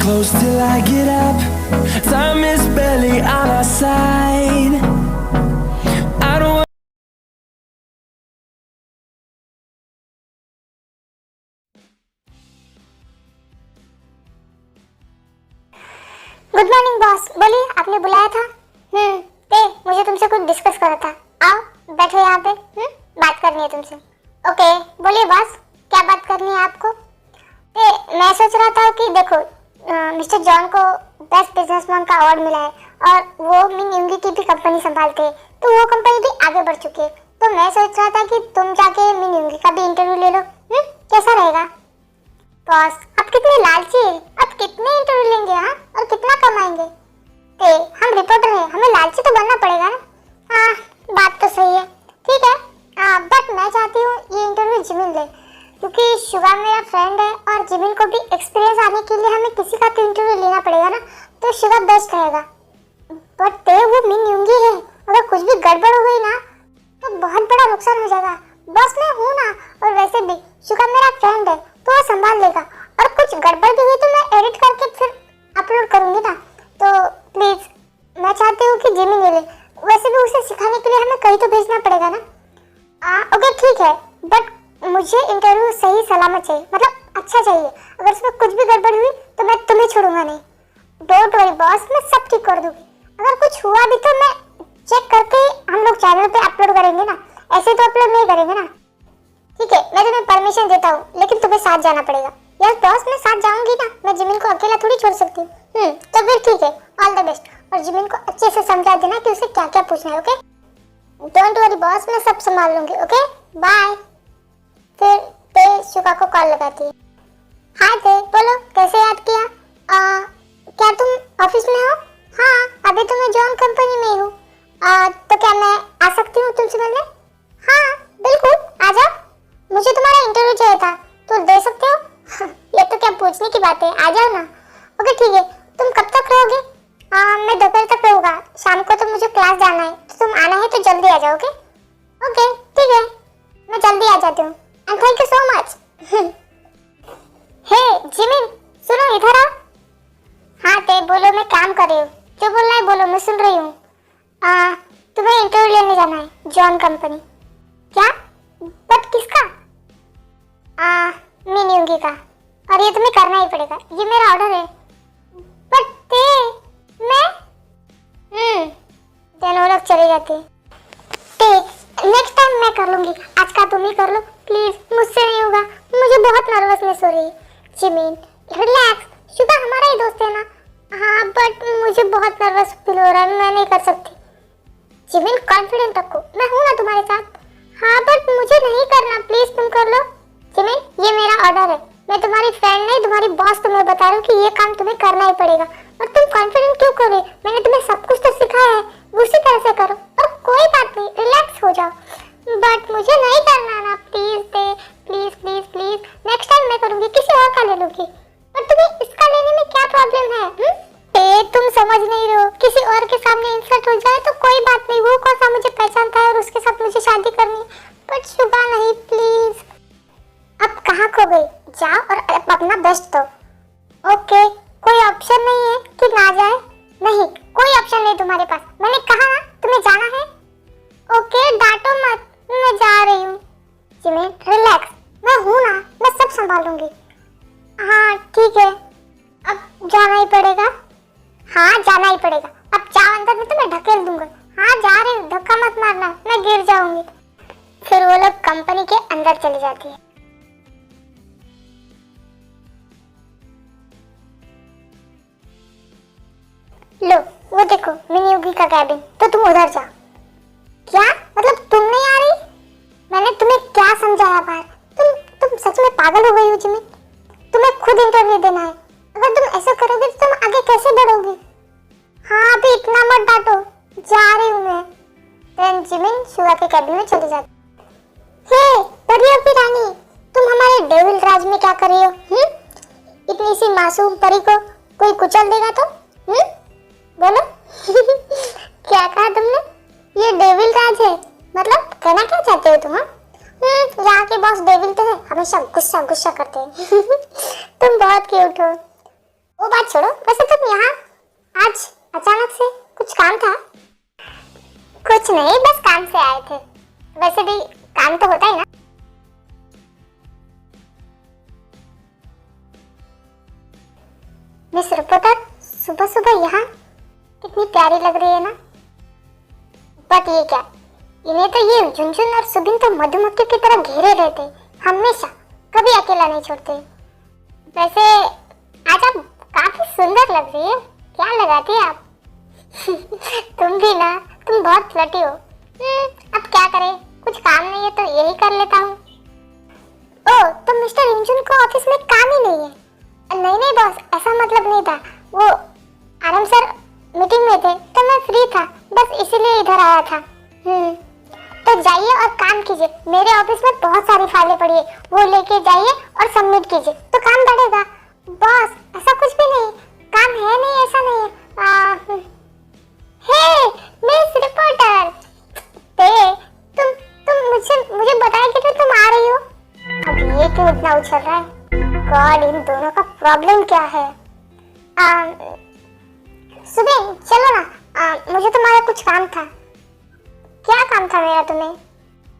close till I get up. Time is barely on our side. I don't want good morning boss. बोलिए, आपने बुलाया था? मुझे तुमसे कुछ डिस्कस करना था। आओ बैठो यहाँ पे। बात करनी है तुमसे। ओके बोलिए बॉस, क्या बात करनी है आपको? मैं सोच रहा था कि देखो मिस्टर जॉन को बेस्ट बिजनेसमैन का अवार्ड मिला है और वो मिन युंगी की भी कंपनी संभालते हैं, तो वो कंपनी भी आगे बढ़ चुकी है। तो मैं सोच रहा था कि तुम जाके मिन युंगी का भी इंटरव्यू ले लो। कैसा रहेगा? बॉस आप कितने लालची है, आप कितने इंटरव्यू लेंगे और कितना कमाएंगे? हम रिपोर्टर हैं, हमें लालची तो बनना पड़ेगा ना। बात तो सही है, ठीक है। बट मैं चाहती हूँ ये इंटरव्यू जिमिन ले, क्योंकि शुगा मेरा फ्रेंड है और जिमिन को भी एक्सपीरियंस आने के लिए हमें किसी का तो इंटरव्यू लेना पड़ेगा ना, तो शुगा बेस्ट रहेगा। बट वो मिन युंगी है, अगर कुछ भी गड़बड़ हो गई ना तो बहुत बड़ा नुकसान हो जाएगा। बस मैं हूँ ना, और वैसे भी शुगा मेरा फ्रेंड है तो वो संभाल लेगा, और कुछ गड़बड़ भी हुई तो मैं एडिट करके फिर अपलोड करूँगी ना। तो प्लीज मैं चाहती हूँ कि जिमिन ले ले, वैसे भी उसे सिखाने के लिए हमें कहीं तो भेजना पड़ेगा ना। ओके ठीक है, बट मुझे इंटरव्यू सही सलामत चाहिए, मतलब अच्छा चाहिए। अगर उसमें कुछ भी गड़बड़ हुई तो मैं तुम्हें छोड़ूंगा नहीं। डोंट वरी बॉस, मैं सब ठीक कर दूंगी। अगर कुछ हुआ भी तो मैं चेक करके हम लोग चैनल पे अपलोड करेंगे ना, ऐसे तो अपलोड नहीं करेंगे ना। ठीक है, मैं तुम्हें परमिशन देता हूँ, लेकिन तुम्हें साथ जाना पड़ेगा। यार बॉस मैं साथ जाऊंगी ना, मैं जिमिन को अकेला थोड़ी छोड़ सकती हूँ। तो फिर ठीक है, ऑल द बेस्ट। और जिमिन को अच्छे से समझा देना कि उसे क्या क्या पूछना है। ओके डोंट वरी बॉस, मैं सब संभाल लूंगी। Okay bye. फिर ते शुगा को कॉल लगाती है। हाय ते, बोलो कैसे याद किया? क्या तुम ऑफिस में हो? हाँ अभी तो मैं जॉन कंपनी में हूँ। तो क्या मैं आ सकती हूँ तुमसे मिलने? हाँ बिल्कुल आ जाओ, मुझे तुम्हारा इंटरव्यू चाहिए था, तो दे सकते हो? ये तो क्या पूछने की बात है, आ जाओ ना। ओके ठीक है, तुम कब तक रहोगे? मैं दोपहर तक रहूँगा, शाम को तो मुझे क्लास जाना है, तो तुम आना है तो जल्दी आ जाओ। ओके ठीक है, मैं जल्दी आ जाती हूँ। And thank you so much. Hey Jimin सुनो, इधर आओ। हाँ ते बोलो, मैं काम कर रही हूँ, जो बोलना है बोलो, मैं सुन रही हूँ। तुम्हें इंटरव्यू लेने जाना है जॉन कंपनी। क्या? बट किसका? मिन युंगी का, और ये तुम्हें करना ही पड़ेगा, ये मेरा ऑर्डर है। बट ते मैं दोनों लोग चले जाते हैं। ते नेक्स्ट टाइम मैं कर लूंगी, आज का तुम ही कर लो प्लीज, मुझसे नहीं होगा, मुझे बहुत नर्वसनेस हो रही है। जिमिन रिलैक्स, शुगा हमारा ही दोस्त है ना। हाँ बट मुझे बहुत नर्वस फील हो रहा है, मैं नहीं कर सकती। जिमिन कॉन्फिडेंट रखो, मैं हूँ ना तुम्हारे साथ। हाँ बट मुझे नहीं करना, प्लीज तुम कर लो। जिमिन ये मेरा ऑर्डर है, मैं तुम्हारी फ्रेंड नहीं तुम्हारी बॉस, तुम्हें बता रही हूँ कि ये काम तुम्हें करना ही पड़ेगा। और तुम कॉन्फिडेंट क्यों करो? मैंने तुम्हें सब कुछ तो सिखाया है, उसी तरह से करो। और कोई बात नहीं, रिलैक्स हो जाओ। बट मुझे नहीं करना ना, please they, please please please. Next time मैं करूँगी, किसी और का ले लूँगी। और तुम्हें इसका लेने में क्या प्रॉब्लम है? तुम समझ नहीं रहे हो, किसी और के सामने इंसल्ट हो जाए तो कोई बात नहीं, वो कौन सा मुझे पहचानता है और उसके साथ मुझे शादी करनी है। बट शुगा नहीं प्लीज। अब कहाँ खो गई? जाओ और अपना बेस्ट दो। ओके कोई ऑप्शन नहीं है कि ना जाए? नहीं कोई ऑप्शन नहीं तुम्हारे पास, मैंने कहा ना तुम्हें जाना है। ओके डांटो मत, मैं जा रही हूँ। जिमिन रिलैक्स, मैं हूँ ना, मैं सब संभालूंगी। हाँ ठीक है, अब जाना ही पड़ेगा। हाँ जाना ही पड़ेगा, अब जाओ अंदर, में तो मैं ढकेल दूंगा। हाँ जा रही हूँ, धक्का मत मारना, मैं गिर जाऊंगी। फिर वो लोग कंपनी के अंदर चली जाती है। लो वो देखो मिन युंगी का कैबिन, तो तुम उधर जाओ। क्या मतलब तुम नहीं आ रही? मैंने तुम्हें क्या समझाया बाहर? तुम सच में पागल हो गई हो जिमिन, तुम्हें खुद इंटरव्यू देना है। अगर तुम ऐसा करोगे तो तुम आगे कैसे बढ़ोगे? हाँ अभी इतना मत डांटो, जा रही हूँ मैं। देन जिमिन शुगा के कैबिन में चली जाती। हे परियों की रानी, तुम हमारे डेविल राज में क्या कर रही हो? इतनी सी मासूम परी को कोई कुचल देगा तो? बोलो क्या कहा तुमने? ये डेविल राज है, मतलब कहना क्या चाहते हो तुम? यहाँ के बॉस डेविल तो है, हमेशा गुस्सा गुस्सा करते हैं। तुम बहुत क्यूट हो। वो बात छोड़ो, वैसे तुम यहाँ आज अचानक से कुछ काम था? कुछ नहीं, बस काम से आए थे। वैसे भी काम तो होता ही ना। मिस रिपोर्टर, सुबह सुबह यहाँ कितनी प्यारी लग रही है ना। बट ये क्या, इन्हें तो ये झुनझुन और सुबिन तो मधुमक्खी की तरह घेरे रहते, हमेशा, कभी अकेला नहीं छोड़ते। वैसे आज आप काफी सुंदर लग रही है, क्या लगाती है आप? तुम भी ना, तुम बहुत फ्लर्टी हो। अब क्या करें, कुछ काम नहीं है तो यही कर लेता हूँ। ओह, तो मिस्टर इंजुन को ऑफिस में काम ही नहीं है? नहीं नहीं बॉस, ऐसा मतलब नहीं था। वो आराम सर मीटिंग में थे तो मैं फ्री था, बस इसीलिए इधर आया था। तो जाइए और काम कीजिए, मेरे ऑफिस में बहुत सारी फाइलें पड़ी है, वो लेके जाइए और सबमिट कीजिए तो काम बढ़ेगा। बॉस, ऐसा कुछ भी नहीं, काम है नहीं, ऐसा नहीं है। हे मिस रिपोर्टर, तुम मुझे बताया कि तुम आ रही हो। अब ये क्यों इतना उछल रहा है? गॉड, इन दोनों का प्रॉब्लम क्या है? सुबह चलो ना, मुझे तुम्हारा कुछ काम था। क्या काम था मेरा तुम्हें?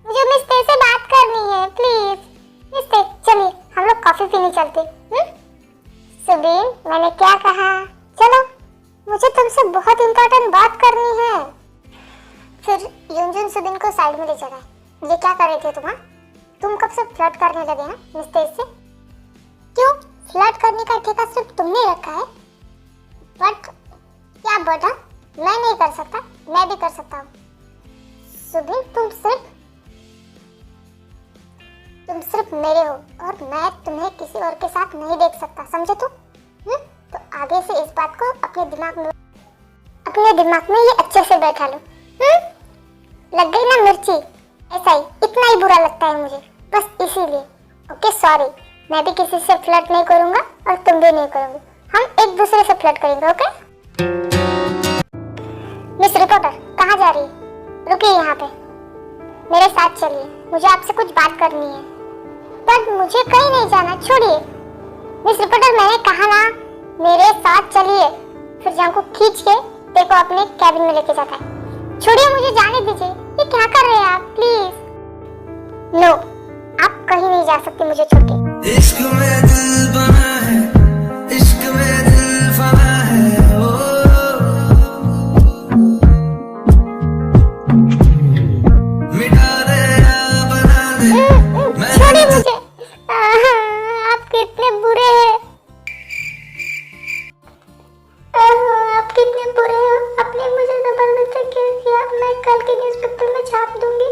मुझे मिस्टर से बात करनी है, प्लीज। मिस्टर, चलिए हम लोग कॉफी पीने चलते। सुबीन, मैंने क्या कहा? चलो, मुझे तुमसे बहुत इंपॉर्टेंट बात करनी है। फिर युनजुन सुबीन को साइड में ले चला। ये क्या कर रहे थे तुम? तुम कब से फ्लर्ट करने लगे ना मिस्टर से? क्यों, फ्लर्ट करने का ठेका सिर्फ तुमने रखा है? बट क्या बेटा, मैं नहीं कर सकता? मैं भी कर सकता हूँ। सुबीन, तुम सिर्फ मेरे हो और मैं तुम्हें किसी और के साथ नहीं देख सकता, समझे तुम? तो आगे से इस बात को अपने दिमाग में ये अच्छे से बैठा लो। लग गई ना मिर्ची? ऐसा ही, इतना ही बुरा लगता है मुझे, बस इसीलिए। ओके सॉरी, मैं भी किसी से फ्लर्ट नहीं करूंगा और तुम भी नहीं करोगे। हम एक दूसरे से फ्लर्ट करेंगे, ओके? मिस रिपोर्टर, कहाँ जा रही है? रुकिए यहाँ पे, मेरे साथ चलिए, मुझे आपसे कुछ बात करनी है। पर मुझे कहीं नहीं जाना, छोड़िए। मिस रिपोर्टर, मैंने कहा ना, मेरे साथ चलिए। फिर जांको खींच के देखो अपने कैबिन में लेके जाता है। छोड़िए, मुझे जाने दीजिए। ये क्या कर रहे हैं आप? प्लीज। नो, आप कहीं नहीं जा सकते मुझे छोड़ के। इश्क में दिल बना है, इश्क में दिल फना है, ओ मिटा दे या बना दे। छोड़िए मुझे, आप कितने बुरे हैं। आप कितने बुरे हो, आपने मुझे जबरदस्ती क्यों किया? मैं कल के न्यूज़पेपर में छाप दूंगी।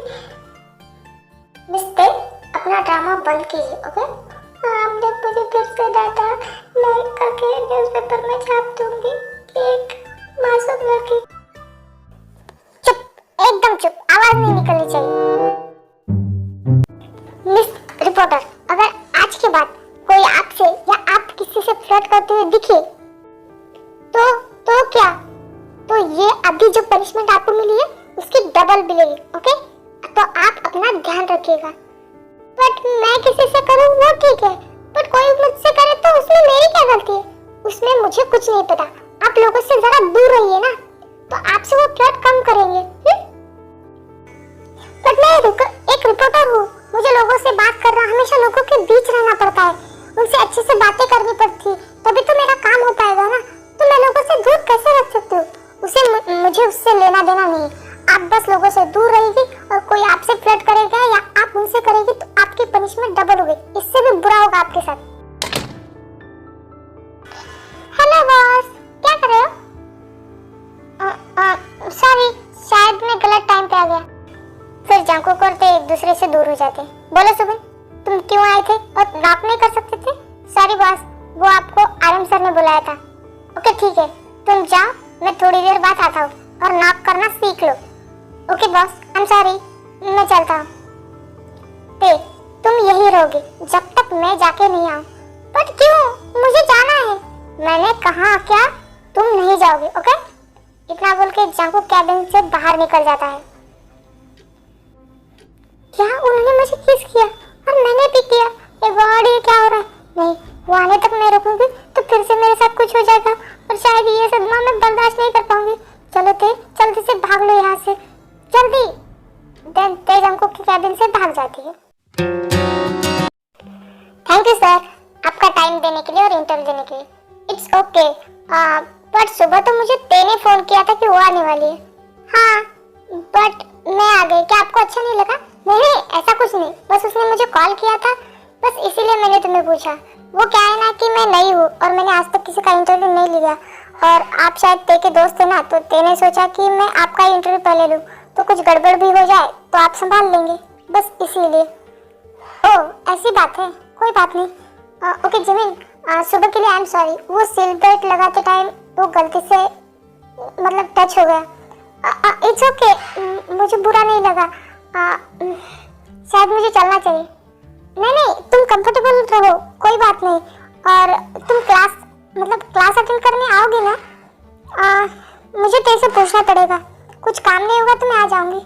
मिस्टर, अपना ड्रामा बंद कीजिए, ओके? आपने मुझे फिर से डांटा, मैं कल के न्यूज़पेपर में छाप दूंगी। एक मासूम लड़की। चुप, एकदम चुप, आवाज नहीं निकलनी चाहिए। मिस रिपोर्टर, अगर आज के बाद कोई आपसे या आप किसी से फ्लर्ट करते हुए दिखे तो क्या? तो ये अभी जो पनिशमेंट आपको मिली है उसकी डबल मिलेगी, ओके? तो आप अपना ध्यान रखिएगा। बट मैं किसी से करूं वो ठीक है, बट कोई मुझसे करे तो उसमें मेरी क्या गलती है? उसमें मुझे कुछ नहीं पता। आप लोगों से जरा दूर रहिए ना, तो आपसे वो फ्लर्ट कम करेंगे। बट मैं एक रिपोर्टर हूँ, मुझे लोगों से बात करना, हमेशा लोगों के बीच रहना पड़ता है, उनसे अच्छे से बातें करनी पड़ती है, तभी तो मेरा काम हो पाएगा ना। तो मैं लोगों से दूर कैसे रख सकती हूँ? मुझे उससे लेना देना नहीं। आप बस लोगों से दूर रहेगी और कोई आपसे फ्लर्ट करेगा या आप उनसे करेगी तो आपकी पनिशमेंट डबल होगी, इससे भी बुरा होगा आपके साथ। हेलो बॉस, क्या कर रहे हो? सॉरी, शायद मैं गलत टाइम पे आ गया। फिर जांको करते एक दूसरे से दूर हो जाते। बोलो सुबह, तुम क्यों आए थे और नॉक नहीं कर सकते थे? सॉरी बॉस, वो आपको आरएम सर ने बुलाया था। ओके ठीक है, तुम जाओ, मैं थोड़ी देर बाद आता हूँ और नॉक करना सीख लो। Okay boss, I am sorry, मैं चलता हूँ। तुम यही रहोगे जब तक मैं जाके नहीं आऊँ। बट क्यों? मुझे जाना है। मैंने कहा क्या? तुम नहीं जाओगे, ओके? इतना बोल के जांको कैबिन से बाहर निकल जाता है। क्या उन्होंने मुझे किस किया और मैंने भी किया? ये गॉड, ये क्या हो रहा है? नहीं, वो आने तक मैं रुकूंगी तो फिर से मेरे साथ कुछ हो जाएगा और शायद ये सदमा मैं बर्दाश्त नहीं कर पाऊंगी। चलो ते, जल्दी से भाग लो यहाँ से, जल्दी। देन तेज अंकु की कैबिन से भाग जाती है। थैंक यू सर, आपका टाइम देने के लिए और इंटरव्यू देने के लिए। It's okay. बट सुबह तो मुझे ते ने फोन किया था कि वो आने वाली है। हाँ, बट मैं आ गई। क्या आपको अच्छा नहीं लगा? नहीं, ऐसा कुछ नहीं, बस उसने मुझे कॉल किया था, बस इसीलिए मैंने तुम्हें पूछा। वो क्या है ना कि मैं नई हूँ और मैंने आज तक किसी का इंटरव्यू नहीं लिया और आप शायद ते के दोस्त थे ना, तो ते ने सोचा कि मैं आपका इंटरव्यू पहले लूँ, तो कुछ गड़बड़ भी हो जाए तो आप संभाल लेंगे, बस इसीलिए। ओह, ऐसी बात है, कोई बात नहीं। ओके जिमिन, सुबह के लिए आई एम सॉरी। वो सीट बेल्ट लगाते टाइम वो गलती से मतलब टच हो गया। इट्स ओके, मुझे बुरा नहीं लगा। शायद मुझे चलना चाहिए। नहीं, तुम कंफर्टेबल रहो, कोई बात नहीं। और तुम क्लास अटेंड करने आओगे ना? मुझे तेरे से पूछना पड़ेगा, कुछ काम नहीं होगा तो मैं आ जाऊंगी।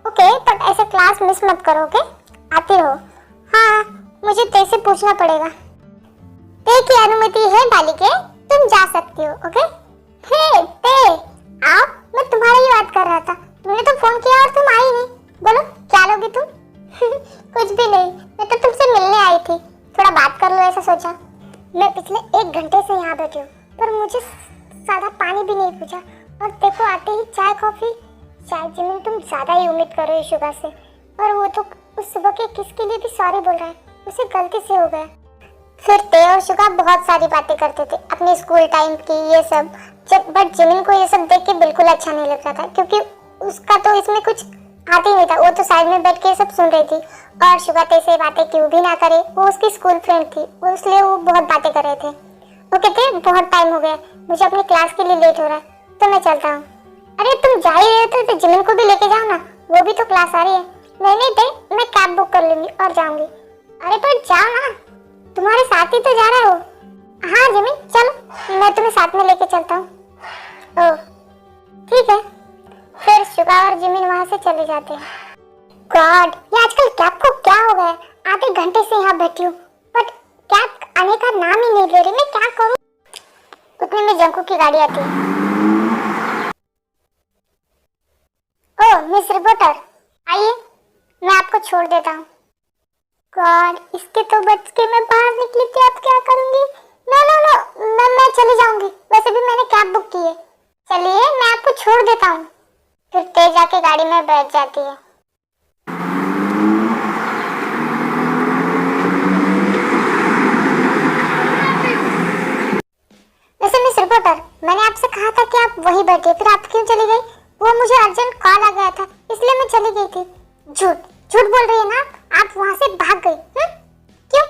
ओके, पर ऐसे क्लास मिस मत करो, ओके? आते रहो। हाँ, मुझे तेरे से पूछना पड़ेगा। ते की अनुमति है बालिके, तुम जा सकती हो, ओके? हे ते, आओ, मैं तुम्हारी ही बात कर रहा था। तुमने तो फोन किया और तुम आई नहीं। बोलो, क्या लोगी तुम? कुछ भी नहीं, मैं तो तुमसे मिलने आई थी, थोड़ा बात कर लो ऐसा सोचा। मैं पिछले 1 घंटे से यहाँ बैठी हूँ, पर मुझे सादा पानी भी नहीं पूछा और देखो आते ही चाय कॉफी। शायद जिमिन तुम ज्यादा ही उम्मीद कर रहे हो शुगा से। और वो तो उस सुबह के किस के लिए भी सॉरी बोल रहा है, उसे गलती से हो गया। फिर ते और शुगा बहुत सारी बातें करते थे अपने स्कूल टाइम की, ये सब। बट जिमिन को ये सब देख के बिल्कुल अच्छा नहीं लग रहा था, क्योंकि उसका तो इसमें कुछ आता ही नहीं था। वो तो साइड में बैठ के सब सुन रही थी और शुगा ते से बातें क्यों भी ना करे, वो उसकी स्कूल फ्रेंड थी, इसलिए वो बहुत बातें कर रहे थे। ओके ते, बहुत टाइम हो गया, मुझे अपनी क्लास के लिए लेट हो रहा है, तो मैं चलता हूँ। अरे तुम जा ही रहे थे तो जिमिन को भी लेके जाओ ना, वो भी तो क्लास आ रही है। नहीं ते, मैं कैब बुक कर लूंगी और जाऊंगी। अरे पर जाओ ना, तुम्हारे साथ ही तो जा रहा हो। हाँ जिमिन, चलो मैं तुम्हें साथ में लेके चलता हूँ। ओह ठीक है। फिर शुगा और जिमिन वहाँ से चले जाते हैं। गॉड, ये आजकल कैब को क्या हो गया? आधे घंटे से यहाँ बैठी हूँ बट कैब आने का नाम ही नहीं ले रही, मैं क्या करूँ? उतने में जंकू की गाड़ी आती है। ओह मिस रिपोर्टर, आइए, मैं आपको छोड़ देता हूँ। गॉड, इसके तो बच के मैं बाहर निकली थी, अब क्या करूँगी? नो, मैं चली जाऊंगी, वैसे भी मैंने कैब बुक की है। चलिए मैं आपको छोड़ देता हूँ। फिर तेज जाके गाड़ी में बैठ जाती है। वैसे मिस रिपोर्टर, मैंने आपसे कहा था कि आप वहीं बैठिए, फिर आप क्यों चली गई? वो मुझे अर्जेंट कॉल आ गया था, इसलिए मैं चली गई थी। झूठ बोल रही है ना आप वहाँ से भाग गई? क्यों?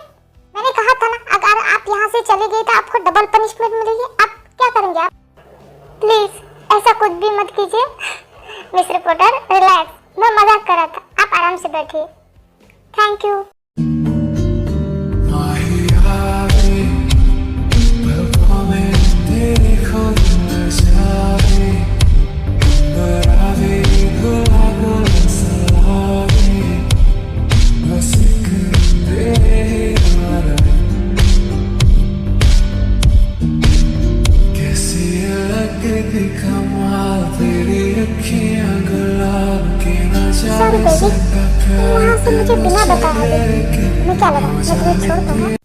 मैंने कहा था ना, अगर आप यहाँ से चली गई तो आपको डबल पनिशमेंट मिलेगी। आप क्या करेंगे? आप प्लीज ऐसा कुछ भी मत कीजिए। मिस रिपोर्टर रिलैक्स, मैं मजाक कर रहा था, आप आराम से बैठिए। Thank you. सॉरी बेबी, वहाँ से मुझे बिना बताए मैं क्या लगा, मैं तुम्हें छोड़ दूँगा।